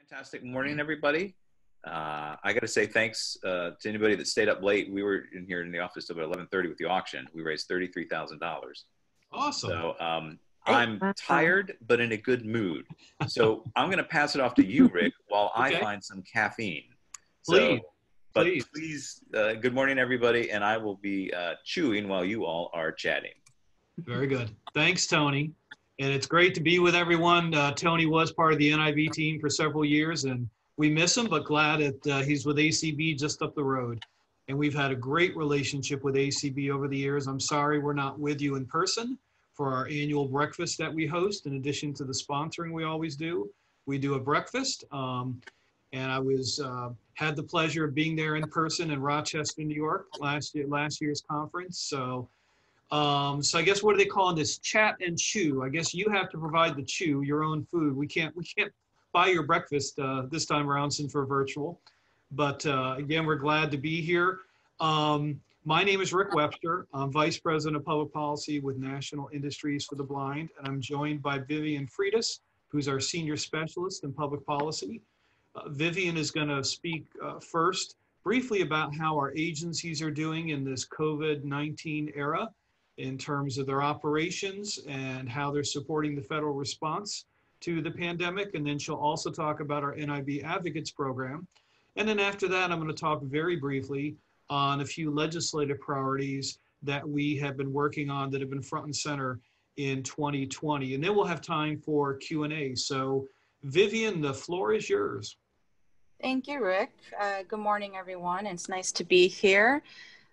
Fantastic morning, everybody. I got to say thanks to anybody that stayed up late. We were in here in the office till about 11:30 with the auction. We raised $33,000. Awesome. So I'm tired, but in a good mood. So I'm going to pass it off to you, Rick, while I find some caffeine. Please. So, please, good morning, everybody, and I will be chewing while you all are chatting. Very good. Thanks, Tony. And it's great to be with everyone. Tony was part of the NIB team for several years, and we miss him, but glad that he's with ACB just up the road. And we've had a great relationship with ACB over the years. I'm sorry we're not with you in person for our annual breakfast that we host. In addition to the sponsoring we always do, we do a breakfast. And I had the pleasure of being there in person in Rochester, New York, last year's conference. So I guess, what are they calling this? Chat and chew. I guess you have to provide the chew, your own food. We can't buy your breakfast this time around since we're virtual. But again, we're glad to be here. My name is Rick Webster. I'm Vice President of Public Policy with National Industries for the Blind, and I'm joined by Vivian Freitas, who's our Senior Specialist in Public Policy. Vivian is going to speak first briefly about how our agencies are doing in this COVID-19 era, in terms of their operations and how they're supporting the federal response to the pandemic. And then she'll also talk about our NIB Advocates program. And then after that, I'm going to talk very briefly on a few legislative priorities that we have been working on that have been front and center in 2020. And then we'll have time for Q&A. So Vivian, the floor is yours. Thank you, Rick. Good morning, everyone. It's nice to be here.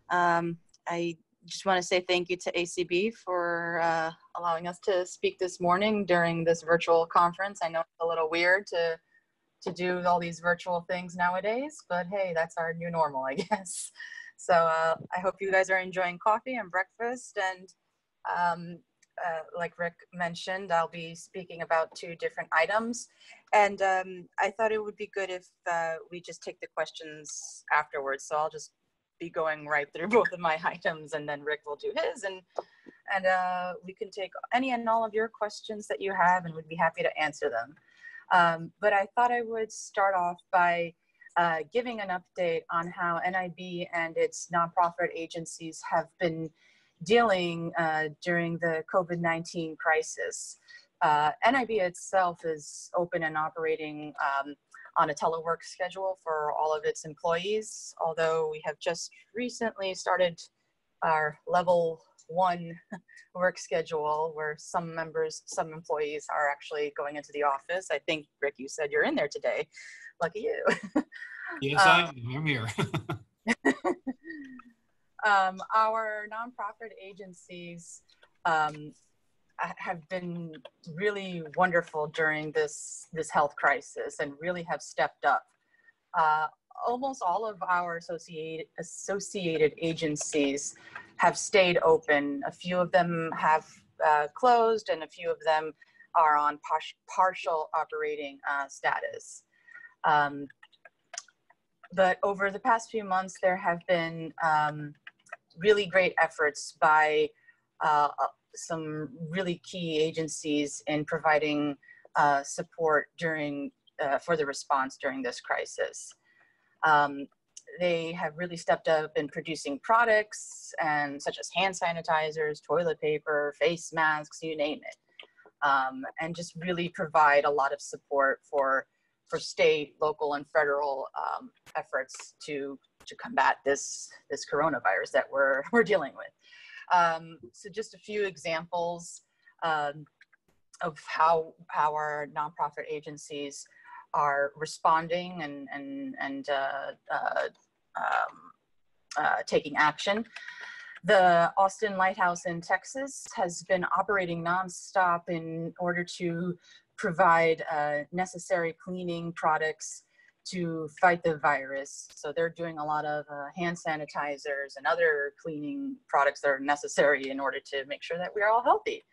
I just want to say thank you to ACB for allowing us to speak this morning during this virtual conference. I know it's a little weird to do all these virtual things nowadays, but hey, that's our new normal, I guess. So I hope you guys are enjoying coffee and breakfast. And like Rick mentioned, I'll be speaking about 2 different items. And I thought it would be good if we just take the questions afterwards. So I'll just be going right through both of my items, and then Rick will do his, and we can take any and all of your questions that you have, and we'd be happy to answer them. But I thought I would start off by giving an update on how NIB and its nonprofit agencies have been dealing during the COVID-19 crisis. NIB itself is open and operating on a telework schedule for all of its employees, although we have just recently started our level 1 work schedule where some employees are actually going into the office. I think, Rick, you said you're in there today. Lucky you. Yes, I'm here. Our nonprofit agencies have been really wonderful during this health crisis and really have stepped up. Almost all of our associated agencies have stayed open. A few of them have closed, and a few of them are on partial operating status. But over the past few months, there have been really great efforts by some really key agencies in providing support for the response during this crisis. They have really stepped up in producing products such as hand sanitizers, toilet paper, face masks, you name it, and just really provide a lot of support for state, local, and federal efforts to combat this coronavirus that we're dealing with. So just a few examples of how our nonprofit agencies are responding and taking action. The Austin Lighthouse in Texas has been operating nonstop in order to provide necessary cleaning products to fight the virus. So they're doing a lot of hand sanitizers and other cleaning products that are necessary in order to make sure that we are all healthy.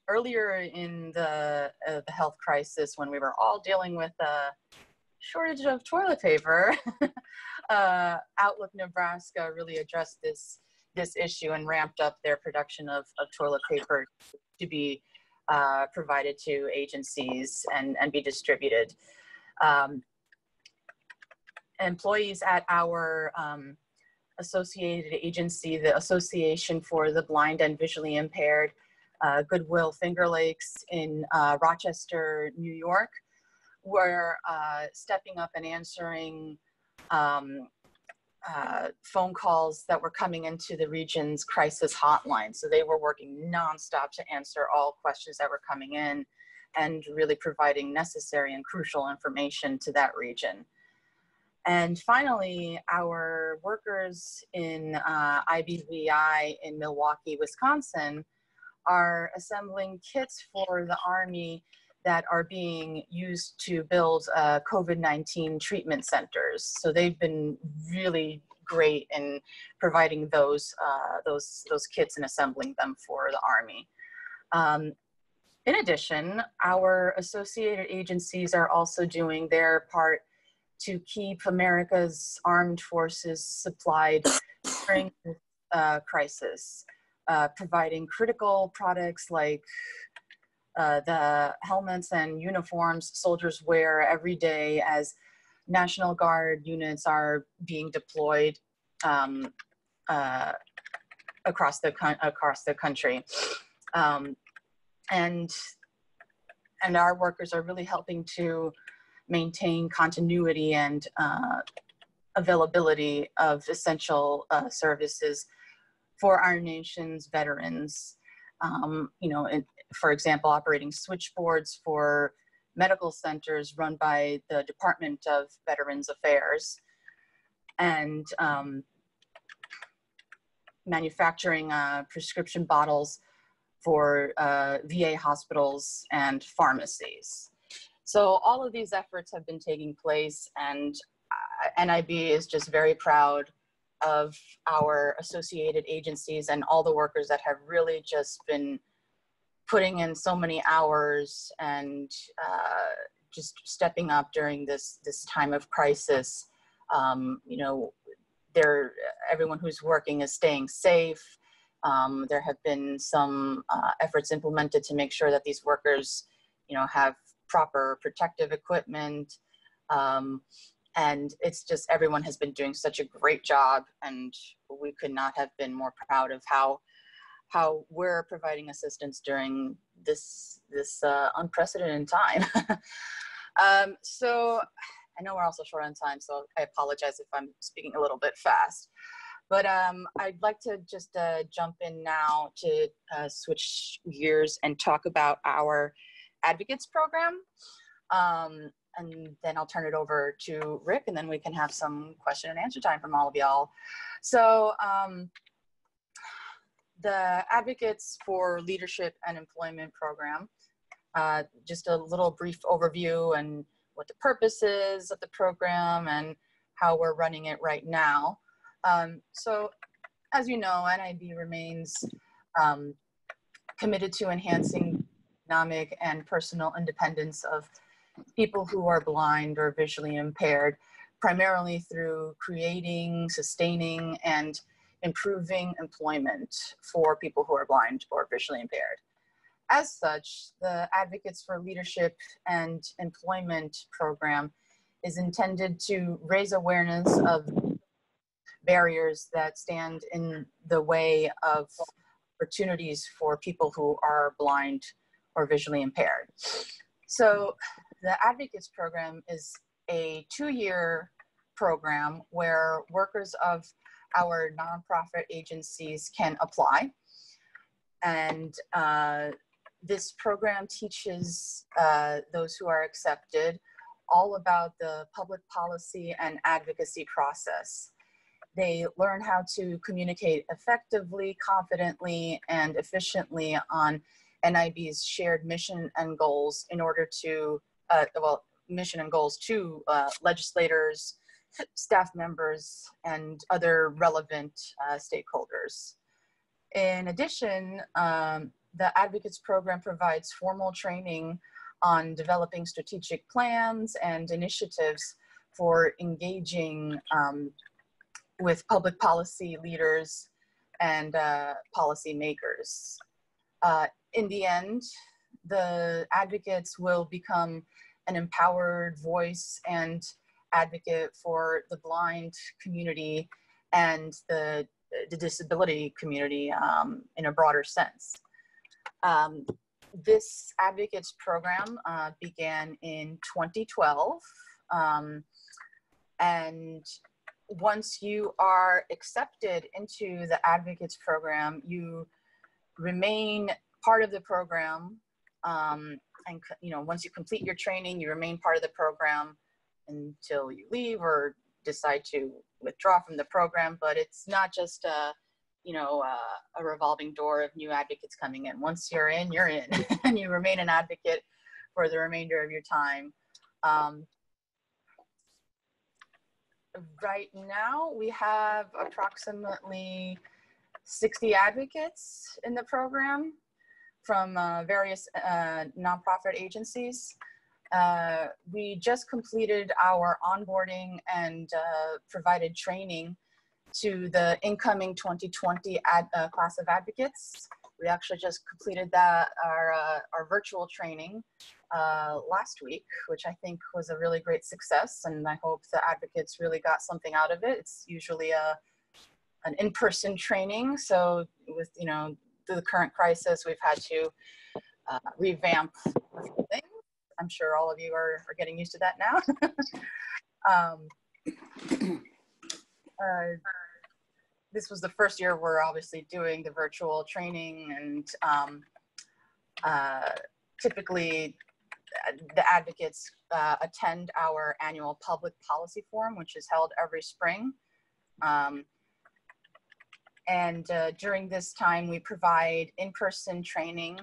Earlier in the health crisis, when we were all dealing with a shortage of toilet paper, Outlook Nebraska really addressed this issue and ramped up their production of toilet paper to be provided to agencies and be distributed. Employees at our associated agency, the Association for the Blind and Visually Impaired, Goodwill Finger Lakes in Rochester, New York, were stepping up and answering phone calls that were coming into the region's crisis hotline. So they were working nonstop to answer all questions that were coming in and really providing necessary and crucial information to that region. And finally, our workers in IBVI in Milwaukee, Wisconsin, are assembling kits for the Army that are being used to build COVID-19 treatment centers. So they've been really great in providing those kits and assembling them for the Army. In addition, our associated agencies are also doing their part to keep America's armed forces supplied during this crisis, providing critical products like the helmets and uniforms soldiers wear every day as National Guard units are being deployed across the country. And our workers are really helping to maintain continuity and availability of essential services for our nation's veterans. For example, operating switchboards for medical centers run by the Department of Veterans Affairs, and manufacturing prescription bottles for VA hospitals and pharmacies. So all of these efforts have been taking place, and NIB is just very proud of our associated agencies and all the workers that have really just been putting in so many hours and just stepping up during this time of crisis. Everyone who's working is staying safe. There have been some efforts implemented to make sure that these workers, have proper protective equipment. And it's just, everyone has been doing such a great job, and we could not have been more proud of how we're providing assistance during this unprecedented time. So I know we're also short on time, so I apologize if I'm speaking a little bit fast. But I'd like to just jump in now to switch gears and talk about our Advocates program. And then I'll turn it over to Rick, and then we can have some question and answer time from all of y'all. So the Advocates for Leadership and Employment program, just a little brief overview and what the purpose is of the program and how we're running it right now. So as you know, NIB remains committed to enhancing economic and personal independence of people who are blind or visually impaired, primarily through creating, sustaining, and improving employment for people who are blind or visually impaired. As such, the Advocates for Leadership and Employment program is intended to raise awareness of barriers that stand in the way of opportunities for people who are blind or visually impaired. So the Advocates program is a 2-year program where workers of our nonprofit agencies can apply. And this program teaches those who are accepted all about the public policy and advocacy process. They learn how to communicate effectively, confidently, and efficiently on NIB's shared mission and goals in order to, mission and goals to legislators, staff members, and other relevant stakeholders. In addition, the Advocates program provides formal training on developing strategic plans and initiatives for engaging with public policy leaders and policy makers. In the end, the advocates will become an empowered voice and advocate for the blind community and the disability community in a broader sense. This advocates program began in 2012. And once you are accepted into the advocates program, you remain part of the program. And once you complete your training, you remain part of the program until you leave or decide to withdraw from the program. But it's not just a revolving door of new advocates coming in. Once you're in, and you remain an advocate for the remainder of your time. Right now, we have approximately 60 advocates in the program from various nonprofit agencies. We just completed our onboarding and provided training to the incoming 2020 class of advocates. We actually just completed our virtual training last week, which I think was a really great success, and I hope the advocates really got something out of it. It's usually an in-person training, so with the current crisis, we've had to revamp a few things. I'm sure all of you are getting used to that now. This was the first year we're obviously doing the virtual training, and typically the advocates attend our annual public policy forum, which is held every spring. And during this time, we provide in-person training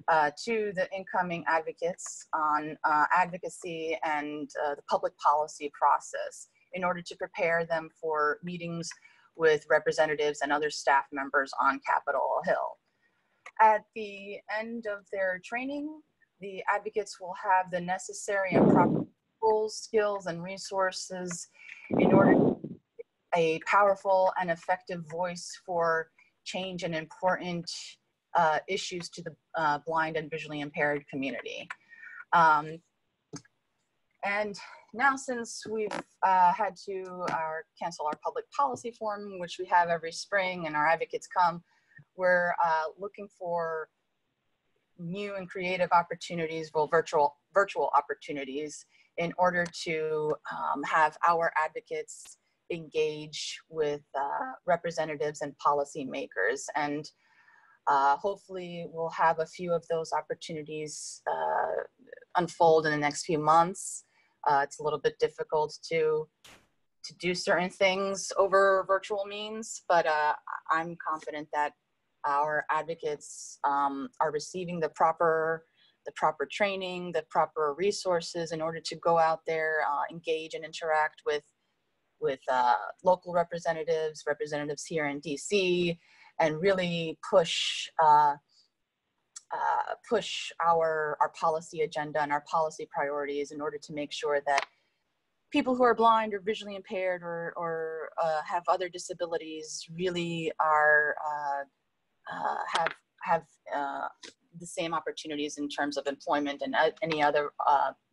to the incoming advocates on advocacy and the public policy process in order to prepare them for meetings with representatives and other staff members on Capitol Hill. At the end of their training, the advocates will have the necessary and proper tools, skills, and resources in order to be a powerful and effective voice for change and important issues to the blind and visually impaired community. And now, since we've had to cancel our public policy forum, which we have every spring, and our advocates come, we're looking for new and creative opportunities, well, virtual opportunities, in order to have our advocates engage with representatives and policymakers. And hopefully we'll have a few of those opportunities unfold in the next few months. It's a little bit difficult to do certain things over virtual means, but I'm confident that our advocates are receiving the proper training, the proper resources in order to go out there, engage and interact with local representatives here in DC, and really push our policy agenda and our policy priorities in order to make sure that people who are blind or visually impaired or have other disabilities really are have the same opportunities in terms of employment and any other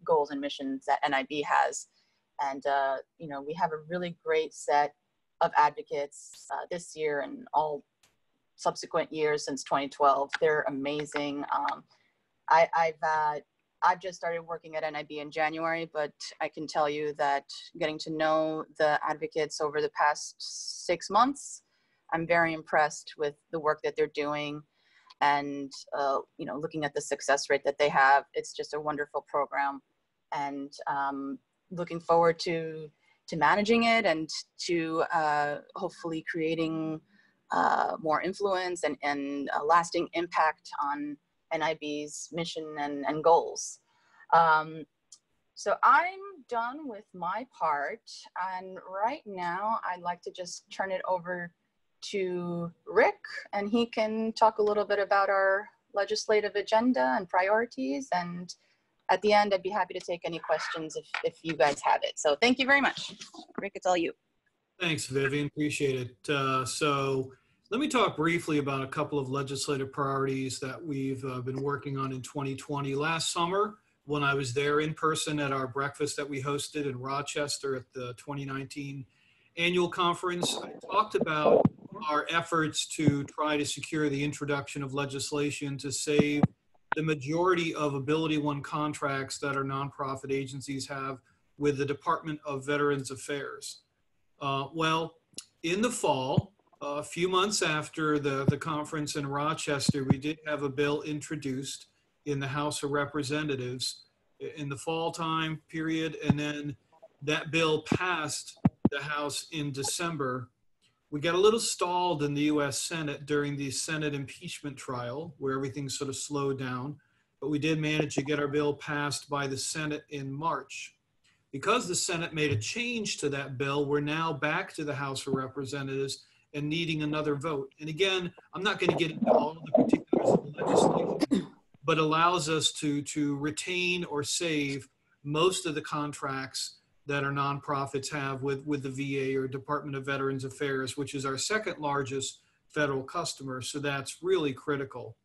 goals and missions that NIB has. And we have a really great set of advocates this year and all subsequent years since 2012. They're amazing. I've just started working at NIB in January, but I can tell you that getting to know the advocates over the past 6 months, I'm very impressed with the work that they're doing, and looking at the success rate that they have. It's just a wonderful program, and looking forward to managing it and to hopefully creating more influence and a lasting impact on NIB's mission and goals. So I'm done with my part, and right now I'd like to just turn it over to Rick, and he can talk a little bit about our legislative agenda and priorities, and at the end I'd be happy to take any questions if you guys have it. So thank you very much. Rick, it's all you. Thanks, Vivian, appreciate it. So Let me talk briefly about a couple of legislative priorities that we've been working on in 2020. Last summer, when I was there in person at our breakfast that we hosted in Rochester at the 2019 annual conference, I talked about our efforts to try to secure the introduction of legislation to save the majority of Ability One contracts that our nonprofit agencies have with the Department of Veterans Affairs. Well, in the fall, a few months after the conference in Rochester, we did have a bill introduced in the House of Representatives in the fall time period, and then that bill passed the House in December. We got a little stalled in the US Senate during the Senate impeachment trial, where everything sort of slowed down, but we did manage to get our bill passed by the Senate in March. Because the Senate made a change to that bill, we're now back to the House of Representatives and needing another vote. And again, I'm not going to get into all of the particulars of the legislation, but allows us to retain or save most of the contracts that our nonprofits have with the VA or Department of Veterans Affairs, which is our second largest federal customer. So that's really critical.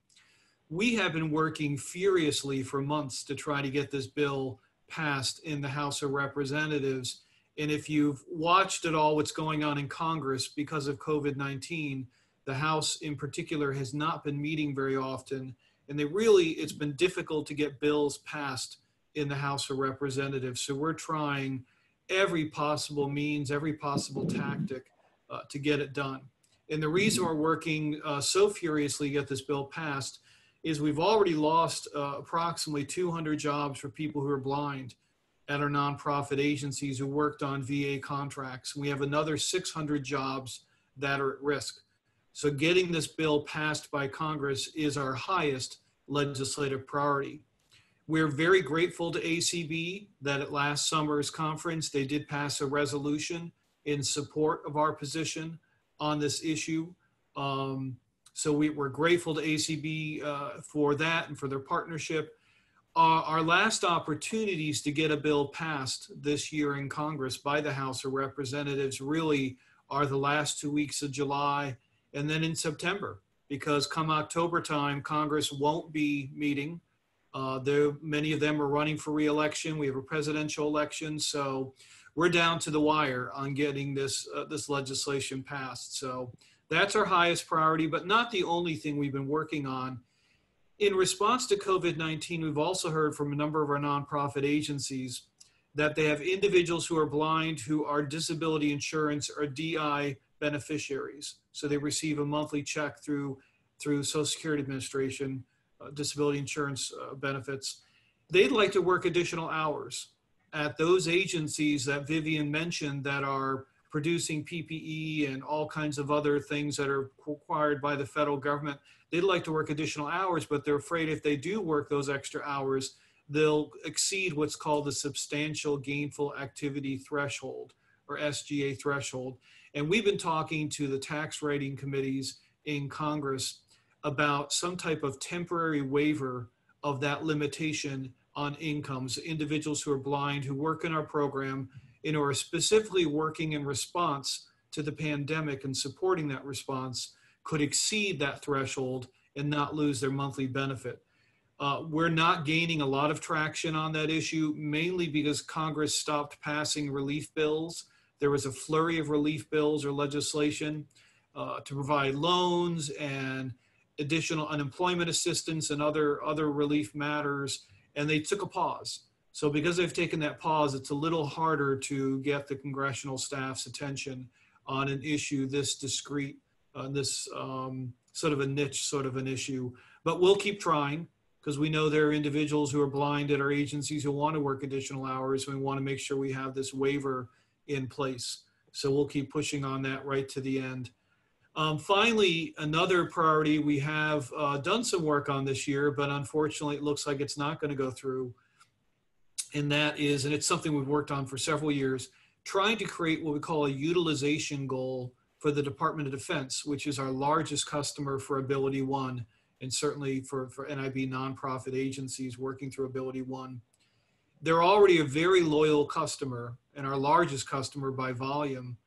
We have been working furiously for months to try to get this bill passed in the House of Representatives. And if you've watched at all what's going on in Congress because of COVID-19, the House in particular has not been meeting very often. And it's been difficult to get bills passed in the House of Representatives. So we're trying every possible means, every possible tactic to get it done. And the reason we're working so furiously to get this bill passed is we've already lost approximately 200 jobs for people who are blind at our nonprofit agencies who worked on VA contracts. We have another 600 jobs that are at risk. So getting this bill passed by Congress is our highest legislative priority. We're very grateful to ACB that at last summer's conference, they did pass a resolution in support of our position on this issue. So we're grateful to ACB for that and for their partnership. Our last opportunities to get a bill passed this year in Congress by the House of Representatives really are the last 2 weeks of July and then in September, because come October time, Congress won't be meeting. Many of them are running for re-election. We have a presidential election, so we're down to the wire on getting this legislation passed. So that's our highest priority, but not the only thing we've been working on. In response to COVID-19, we've also heard from a number of our nonprofit agencies that they have individuals who are blind who are disability insurance or DI beneficiaries. So they receive a monthly check through Social Security Administration, disability insurance benefits. They'd like to work additional hours at those agencies that Vivian mentioned that are producing PPE and all kinds of other things that are required by the federal government. They'd like to work additional hours, but they're afraid if they do work those extra hours, they'll exceed what's called the substantial gainful activity threshold, or SGA threshold. And we've been talking to the tax writing committees in Congress about some type of temporary waiver of that limitation on incomes. Individuals who are blind who work in our program and are specifically working in response to the pandemic and supporting that response could exceed that threshold and not lose their monthly benefit. We're not gaining a lot of traction on that issue, mainly because Congress stopped passing relief bills. There was a flurry of relief bills or legislation to provide loans and additional unemployment assistance and other relief matters, and they took a pause. So because they've taken that pause, it's a little harder to get the congressional staff's attention on an issue this discrete, this sort of a niche sort of an issue. But we'll keep trying, because we know there are individuals who are blind at our agencies who want to work additional hours. We want to make sure we have this waiver in place. So we'll keep pushing on that right to the end. Finally, another priority we have done some work on this year, but unfortunately it looks like it's not going to go through. And that is, and it's something we've worked on for several years, trying to create what we call a utilization goal for the Department of Defense, which is our largest customer for Ability One, and certainly for NIB nonprofit agencies working through Ability One. They're already a very loyal customer and our largest customer by volume,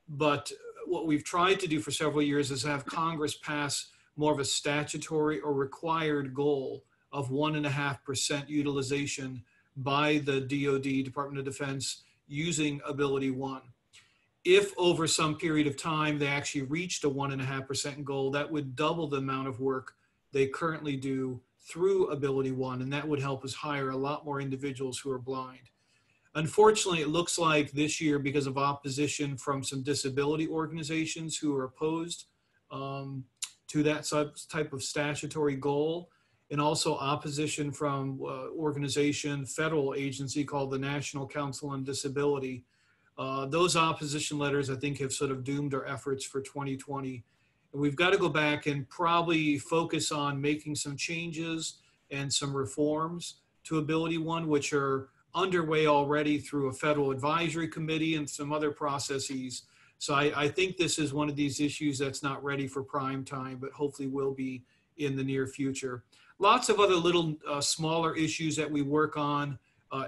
but what we've tried to do for several years is have Congress pass more of a statutory or required goal of 1.5% utilization by the DoD, Department of Defense, using Ability One. If over some period of time they actually reached a 1.5% goal, that would double the amount of work they currently do through Ability One, and that would help us hire a lot more individuals who are blind. Unfortunately, it looks like this year, because of opposition from some disability organizations who are opposed to that type of statutory goal, and also opposition from federal agency called the National Council on Disability. Those opposition letters, I think, have sort of doomed our efforts for 2020. And we've got to go back and probably focus on making some changes and some reforms to Ability One, which are underway already through a federal advisory committee and some other processes. So I think this is one of these issues that's not ready for prime time, but hopefully will be in the near future. Lots of other little smaller issues that we work on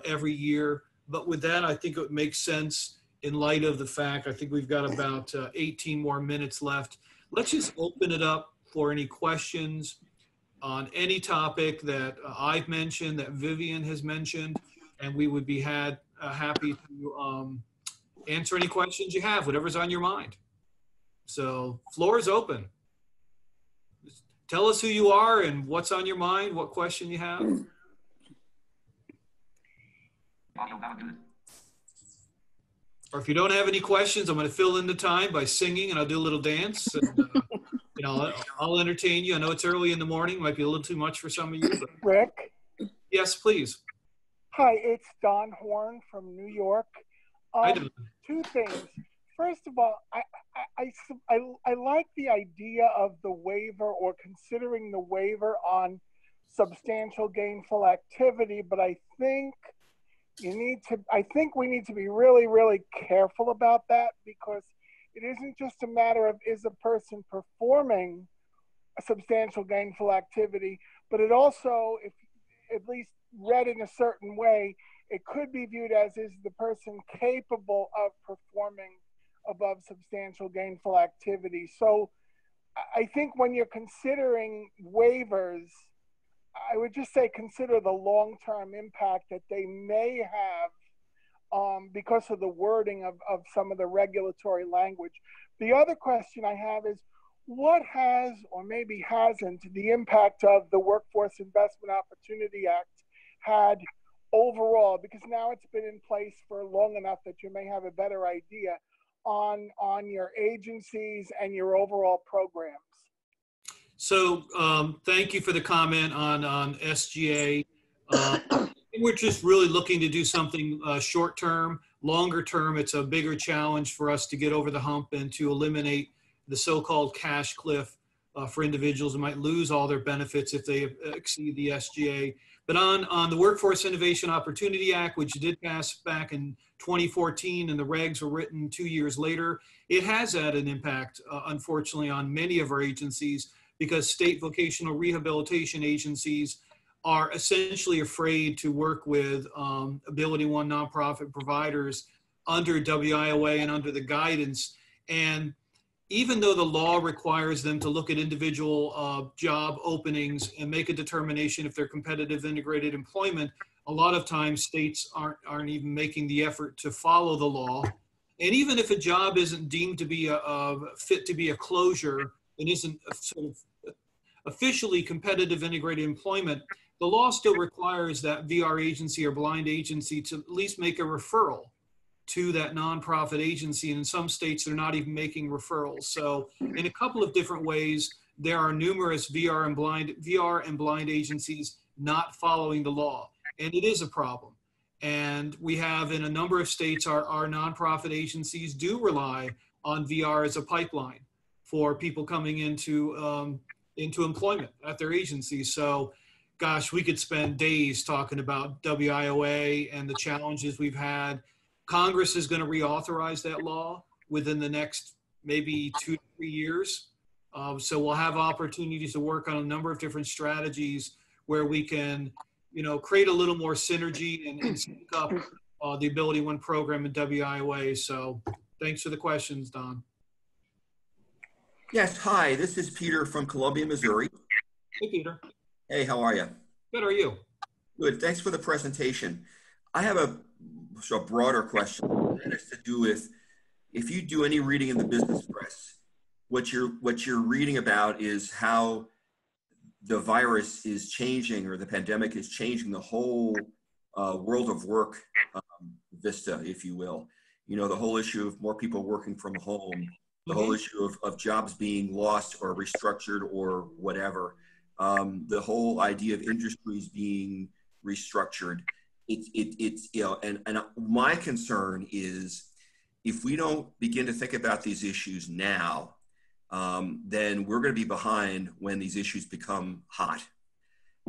every year. But with that, I think it makes sense in light of the fact, I think we've got about 18 more minutes left. Let's just open it up for any questions on any topic that I've mentioned, that Vivian has mentioned, and we would be happy to answer any questions you have, whatever's on your mind. So floor is open. Just tell us who you are and what's on your mind, what question you have. Or if you don't have any questions, I'm going to fill in the time by singing, and I'll do a little dance. And, I'll entertain you. I know it's early in the morning, might be a little too much for some of you. But... Rick? Yes, please. Hi, it's Don Horn from New York. Hi, Don. Two things. First of all, I like the idea of the waiver or considering the waiver on substantial gainful activity, but I think we need to be really, really careful about that, because it isn't just a matter of is a person performing a substantial gainful activity, but it also, if at least read in a certain way, it could be viewed as is the person capable of performing above substantial gainful activity. So I think when you're considering waivers, I would just say consider the long-term impact that they may have because of the wording of some of the regulatory language. The other question I have is, what has or maybe hasn't the impact of the Workforce Investment Opportunity Act had overall, because now it's been in place for long enough that you may have a better idea on your agencies and your overall programs? So thank you for the comment on SGA. We're just really looking to do something short term. Longer term, it's a bigger challenge for us to get over the hump and to eliminate the so-called cash cliff for individuals who might lose all their benefits if they exceed the SGA. But on the Workforce Innovation Opportunity Act, which did pass back in 2014 and the regs were written 2 years later, it has had an impact, unfortunately, on many of our agencies, because state vocational rehabilitation agencies are essentially afraid to work with Ability One nonprofit providers under WIOA and under the guidance. And even though the law requires them to look at individual job openings and make a determination if they're competitive integrated employment, a lot of times states aren't even making the effort to follow the law. And even if a job isn't deemed to be fit to be a closure and isn't sort of officially competitive integrated employment, the law still requires that VR agency or blind agency to at least make a referral to that nonprofit agency. And in some states, they're not even making referrals. So in a couple of different ways, there are numerous VR and blind agencies not following the law. And it is a problem. And we have in a number of states, our nonprofit agencies do rely on VR as a pipeline for people coming into employment at their agencies. So gosh, we could spend days talking about WIOA and the challenges we've had. Congress is going to reauthorize that law within the next maybe 2 to 3 years. So we'll have opportunities to work on a number of different strategies where we can, create a little more synergy and sync up the Ability One program and WIOA. So thanks for the questions, Don. Yes, hi, this is Peter from Columbia, Missouri. Hey, Peter. Hey, how are you? Good, are you? Good, thanks for the presentation. I have a broader question that has to do with, if you do any reading in the business press, what you're reading about is how the virus is changing, or the pandemic is changing the whole world of work vista, if you will. You know, the whole issue of more people working from home, the whole issue of jobs being lost or restructured or whatever, the whole idea of industries being restructured. It's you know, and my concern is, if we don't begin to think about these issues now, then we're going to be behind when these issues become hot.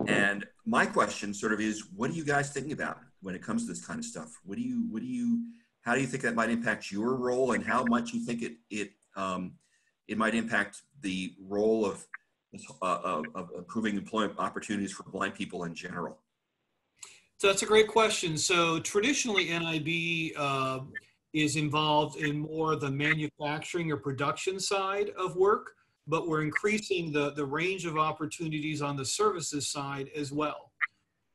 And my question sort of is, what are you guys thinking about when it comes to this kind of stuff? How do you think that might impact your role, and how much you think it might impact the role of improving employment opportunities for blind people in general? So that's a great question. So traditionally, NIB is involved in more the manufacturing or production side of work, but we're increasing the range of opportunities on the services side as well.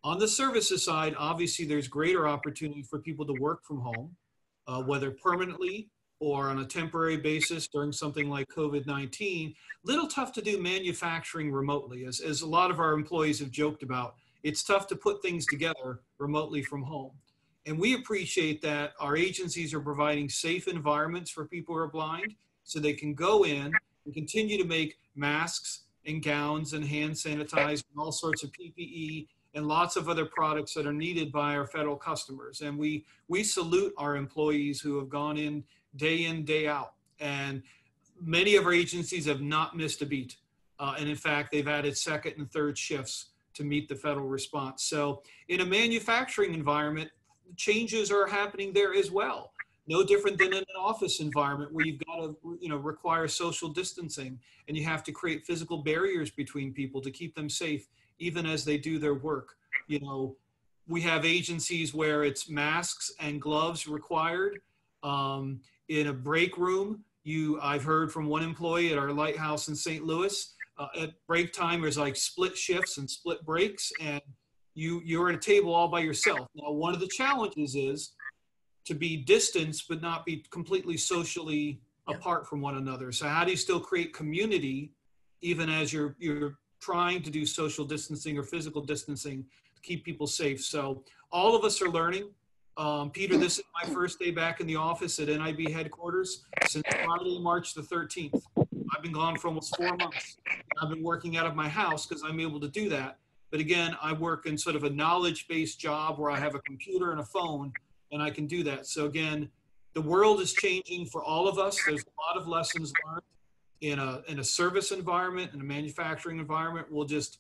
On the services side, obviously, there's greater opportunity for people to work from home, whether permanently or on a temporary basis during something like COVID-19. Little tough to do manufacturing remotely, as a lot of our employees have joked about. It's tough to put things together remotely from home. And we appreciate that our agencies are providing safe environments for people who are blind, so they can go in and continue to make masks and gowns and hand sanitizer and all sorts of PPE and lots of other products that are needed by our federal customers. And we salute our employees who have gone in, day out. And many of our agencies have not missed a beat. And in fact, they've added second and third shifts to meet the federal response. So in a manufacturing environment, changes are happening there as well. No different than in an office environment where you've got to, require social distancing, and you have to create physical barriers between people to keep them safe, even as they do their work. We have agencies where it's masks and gloves required. In a break room, I've heard from one employee at our Lighthouse in St. Louis, at break time, there's like split shifts and split breaks, and you're at a table all by yourself. Now, one of the challenges is to be distanced, but not be completely socially apart from one another. So how do you still create community, even as you're trying to do social distancing or physical distancing to keep people safe? So all of us are learning. Peter, this is my first day back in the office at NIB headquarters since Friday, March the 13th. I've been gone for almost 4 months. I've been working out of my house because I'm able to do that. But again, I work in sort of a knowledge-based job where I have a computer and a phone, and I can do that. So again, the world is changing for all of us. There's a lot of lessons learned in a service environment, in a manufacturing environment. We'll just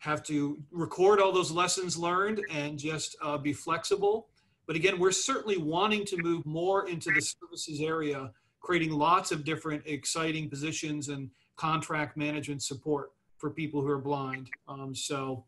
have to record all those lessons learned and just be flexible. But again, we're certainly wanting to move more into the services area, creating lots of different exciting positions and contract management support for people who are blind. So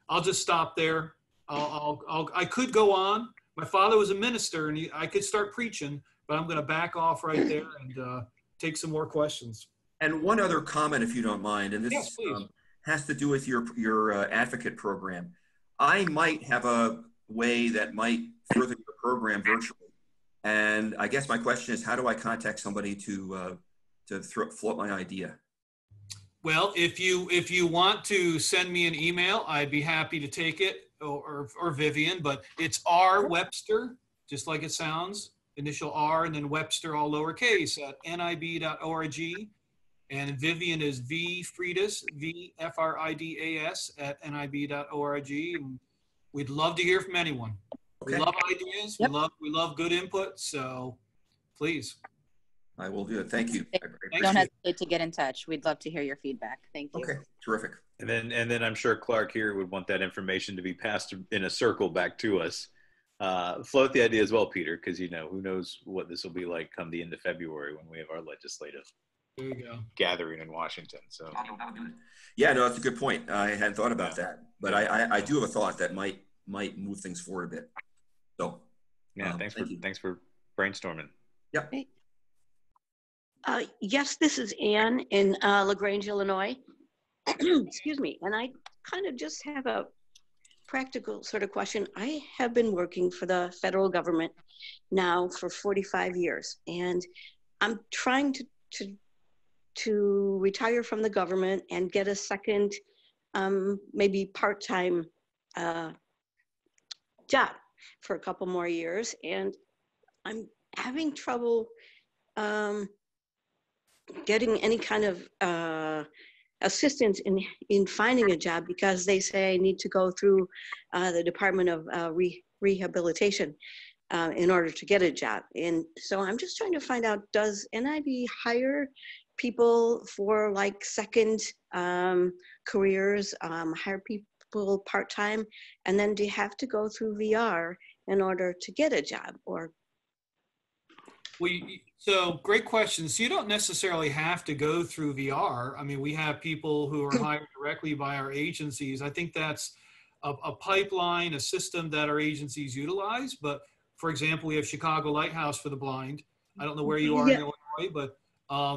I'll just stop there. I could go on. My father was a minister, and I could start preaching, but I'm going to back off right there and take some more questions. And one other comment, if you don't mind, and this Yes, please. has to do with your advocate program. I might have a way that might further your program virtually. And I guess my question is, how do I contact somebody to float my idea? Well, if you want to send me an email, I'd be happy to take it, or Vivian, but it's R Webster, just like it sounds, initial R and then Webster, all lowercase, at nib.org. And Vivian is V Fridas, VFRIDAS, at nib.org. And we'd love to hear from anyone. Okay. We love ideas. Yep. We love good input. So please. I will do it. Thank you. Don't hesitate to get in touch. We'd love to hear your feedback. Thank you. Okay, terrific. And then I'm sure Clark here would want that information to be passed in a circle back to us. Float the idea as well, Peter, because who knows what this will be like come the end of February when we have our legislative gathering in Washington. So yeah, no, that's a good point. I hadn't thought about that, but I do have a thought that might move things forward a bit. So yeah, thanks for brainstorming. Yep. Great. Yes, this is Anne in LaGrange, Illinois. Excuse me. And I kind of just have a practical sort of question. I have been working for the federal government now for 45 years, and I'm trying to retire from the government and get a second, maybe part-time job for a couple more years. And I'm having trouble getting any kind of assistance in finding a job, because they say I need to go through the Department of Rehabilitation in order to get a job. And so I'm just trying to find out, does NIB hire people for like second careers, hire people part-time, and then do you have to go through VR in order to get a job? Or so great question. So you don't necessarily have to go through VR. I mean, we have people who are hired directly by our agencies. I think that's a pipeline, a system that our agencies utilize. But for example, we have Chicago Lighthouse for the blind. I don't know where you are in Illinois, but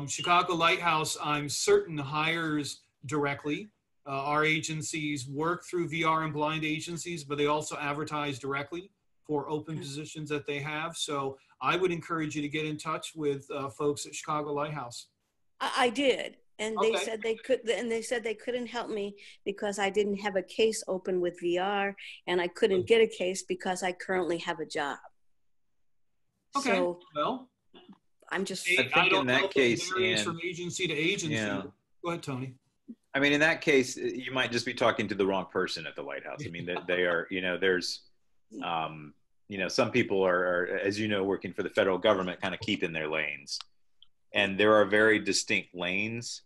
Chicago Lighthouse, I'm certain, hires directly. Our agencies work through VR and blind agencies, but they also advertise directly for open positions that they have. So I would encourage you to get in touch with folks at Chicago Lighthouse. I did, and they Okay. said they could, and they said they couldn't help me because I didn't have a case open with VR, and I couldn't get a case because I currently have a job. Okay. So well, I'm just. I think I don't in know that if it case, varies Ann, from agency to agency. yeah. Go ahead, Tony. I mean, in that case, you might just be talking to the wrong person at the Lighthouse. I mean, they are, there's, some people are, as you know, working for the federal government, kind of keeping their lanes. And there are very distinct lanes,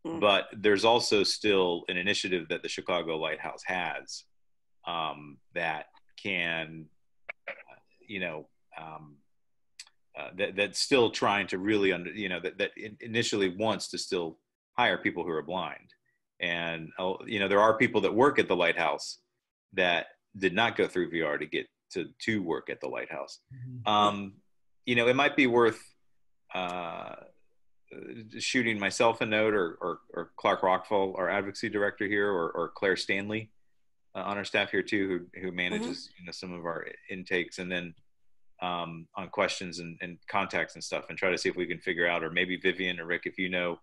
but there's also still an initiative that the Chicago Lighthouse has that can, that's still trying to really, that initially wants to still hire people who are blind. And, there are people that work at the Lighthouse that did not go through VR to get to work at the Lighthouse. It might be worth shooting myself a note, or Clark Rockfall, our advocacy director here, or Claire Stanley on our staff here too, who manages some of our intakes, and then on questions and contacts and stuff, and try to see if we can figure out, or maybe Vivian or Rick, if you know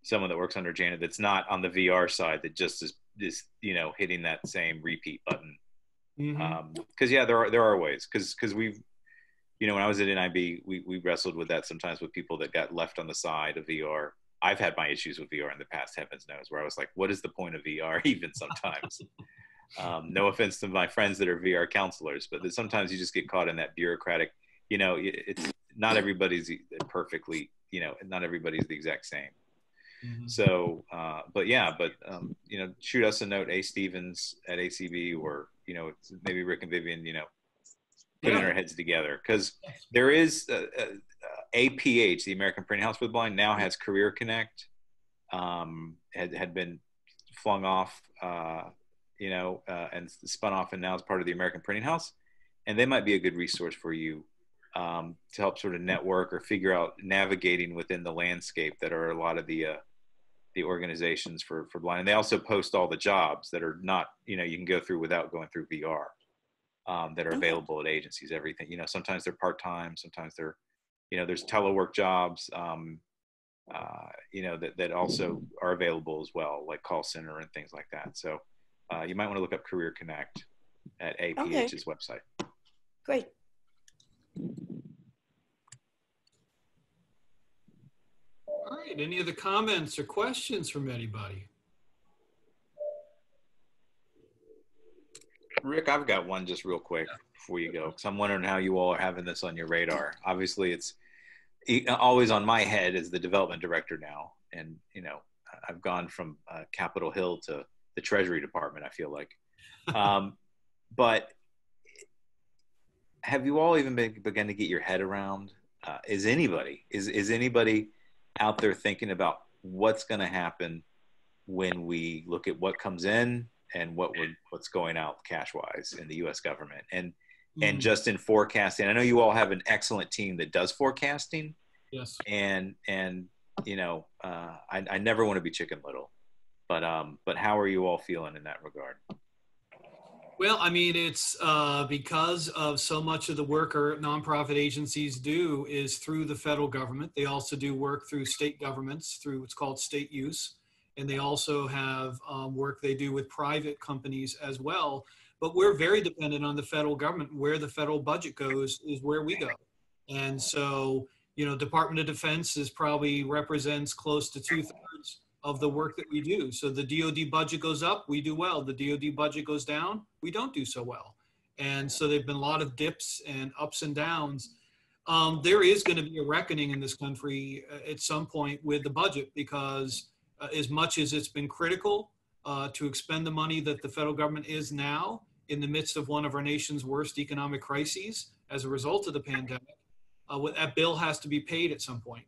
someone that works under Janet that's not on the VR side, that just is hitting that same repeat button. Because there are ways, because we've, when I was at NIB, we wrestled with that sometimes with people that got left on the side of VR. I've had my issues with VR in the past, heavens knows, where I was like, what is the point of VR even sometimes? No offense to my friends that are VR counselors, but sometimes you just get caught in that bureaucratic, it's not everybody's perfectly, not everybody's the exact same. So, shoot us a note, astevens@ACB, or, maybe Rick and Vivian, putting our heads together, because there is APH, the American Printing House for the Blind, now has Career Connect, had been flung off, and spun off, and now is part of the American Printing House, and they might be a good resource for you to help sort of network or figure out navigating within the landscape that are a lot of the organizations for blind. And they also post all the jobs that are not, you can go through without going through VR, that are available at agencies, everything. Sometimes they're part-time, sometimes they're, there's telework jobs, that also are available as well, like call center and things like that. So you might want to look up Career Connect at APH's website. Great. All right, any other comments or questions from anybody? Rick, I've got one just real quick before you go, because I'm wondering how you all are having this on your radar. Obviously, it's always on my head as the development director now. And, I've gone from Capitol Hill to the Treasury Department, I feel like. But have you all even begun to get your head around, is anybody out there thinking about what's going to happen when we look at what comes in and what's going out cash-wise in the U.S. government, and just in forecasting? I know you all have an excellent team that does forecasting, Yes. And you know, I never want to be Chicken Little, but how are you all feeling in that regard? Well, I mean, it's because of so much of the work our nonprofit agencies do is through the federal government. They also do work through state governments through what's called state use. And they also have work they do with private companies as well. But we're very dependent on the federal government. Where the federal budget goes is where we go. And so, you know, Department of Defense is probably represents close to 2/3 of the work that we do. So the DoD budget goes up, we do well. The DoD budget goes down, we don't do so well. And so there've been a lot of dips and ups and downs. There is going to be a reckoning in this country at some point with the budget, because as much as it's been critical to expend the money that the federal government is now in the midst of one of our nation's worst economic crises as a result of the pandemic, that bill has to be paid at some point.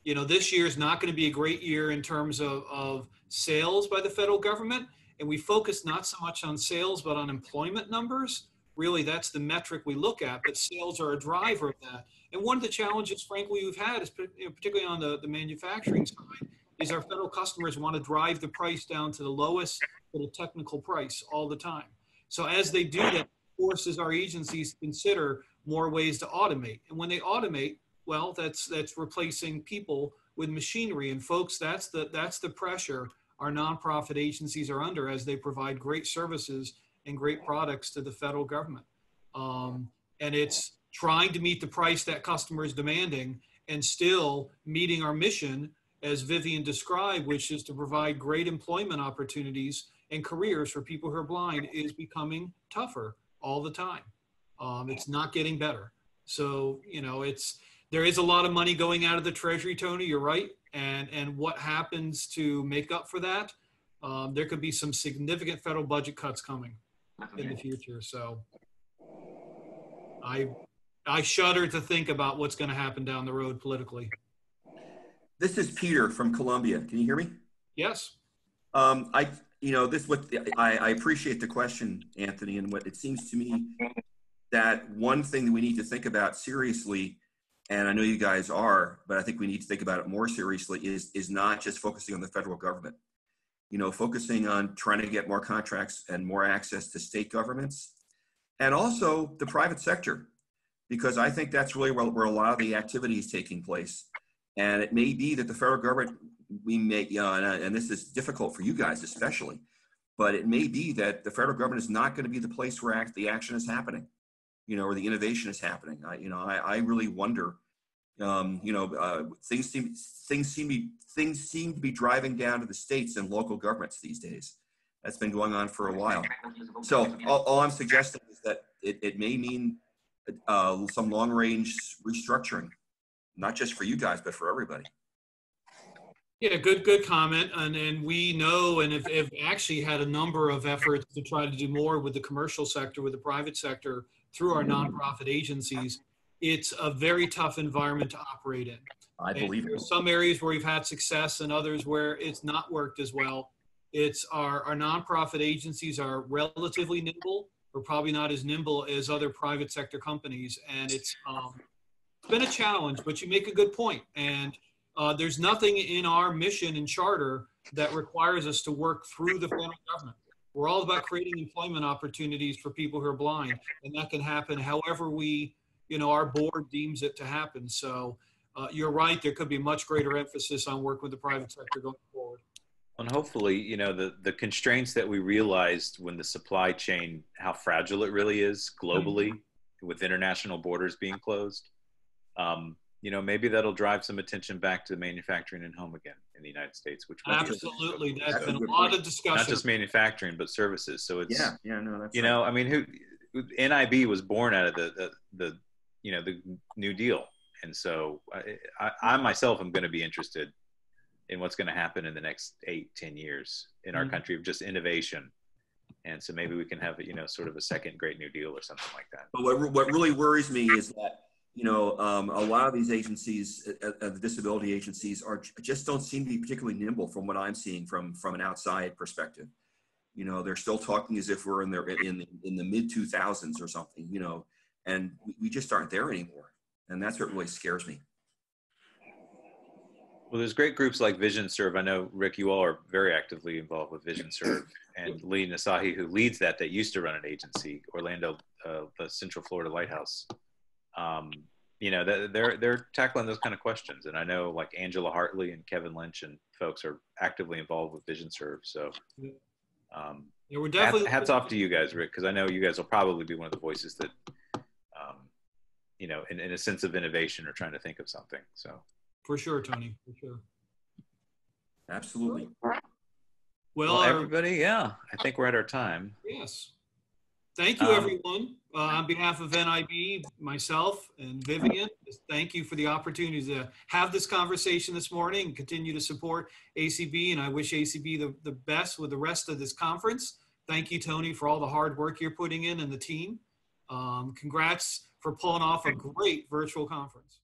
You know, this year is not going to be a great year in terms of sales by the federal government. And we focus not so much on sales, but on employment numbers. Really, that's the metric we look at, but sales are a driver of that. And one of the challenges, frankly, we've had is, particularly on the manufacturing side, is our federal customers want to drive the price down to the lowest for the technical price all the time. So as they do that, it forces our agencies to consider more ways to automate. And when they automate, well, that's replacing people with machinery. And folks, that's the pressure our nonprofit agencies are under as they provide great services and great products to the federal government. And it's trying to meet the price that customer is demanding and still meeting our mission, as Vivian described, which is to provide great employment opportunities and careers for people who are blind, is becoming tougher all the time. It's not getting better. So, you know, there is a lot of money going out of the Treasury, Tony, you're right. And what happens to make up for that? There could be some significant federal budget cuts coming in the future. So I shudder to think about what's going to happen down the road politically. This is Peter from Columbia. Can you hear me? Yes. I appreciate the question, Anthony, and what it seems to me that one thing that we need to think about seriously, and I know you guys are, but I think we need to think about it more seriously, is not just focusing on the federal government. You know, focusing on trying to get more contracts and more access to state governments, and also the private sector, because I think that's really where a lot of the activity is taking place. And it may be that the federal government, and this is difficult for you guys especially, but it may be that the federal government is not going to be the place where the action is happening, you know, or the innovation is happening. I really wonder. Things seem to be driving down to the states and local governments these days. That's been going on for a while. So all I'm suggesting is that it may mean some long-range restructuring, not just for you guys, but for everybody. Yeah, good comment. And we know and have actually had a number of efforts to try to do more with the commercial sector, with the private sector, through our nonprofit agencies. It's a very tough environment to operate in. I believe it. There's some areas where we've had success and others where it's not worked as well. It's our nonprofit agencies are relatively nimble. We're probably not as nimble as other private sector companies. And it's been a challenge, but you make a good point. And there's nothing in our mission and charter that requires us to work through the federal government. We're all about creating employment opportunities for people who are blind, and that can happen however our board deems it to happen. So you're right, there could be much greater emphasis on work with the private sector going forward. And hopefully, you know, the constraints that we realized when the supply chain, how fragile it really is globally with international borders being closed, you know, maybe that'll drive some attention back to manufacturing and home again in the United States, which absolutely, that's been a lot of discussion. Not just manufacturing, but services. So it's, that's you know, I mean, NIB was born out of the New Deal. And so I myself am going to be interested in what's going to happen in the next 8-10 years in our country of just innovation. And so maybe we can have, you know, sort of a second great New Deal or something like that. But what really worries me is that, you know, a lot of these agencies, the disability agencies, just don't seem to be particularly nimble from what I'm seeing from an outside perspective. You know, they're still talking as if we're in the mid 2000s or something. You know, And we just aren't there anymore. And that's what really scares me. Well, there's great groups like Vision Serve. I know, Rick, you all are very actively involved with Vision Serve, and Lee Nasahi, who leads that used to run an agency, Orlando, the Central Florida Lighthouse. You know, they're tackling those kind of questions. And I know like Angela Hartley and Kevin Lynch and folks are actively involved with Vision Serve. So yeah, we're definitely hats off to you guys, Rick, because I know you guys will probably be one of the voices that, you know, in a sense of innovation, are trying to think of something. So. For sure, Tony, for sure. Absolutely. Well, everybody, yeah, I think we're at our time. Yes. Thank you, everyone. On behalf of NIB, myself, and Vivian, thank you for the opportunity to have this conversation this morning and continue to support ACB. And I wish ACB the best with the rest of this conference. Thank you, Tony, for all the hard work you're putting in and the team. Congrats for pulling off a great virtual conference.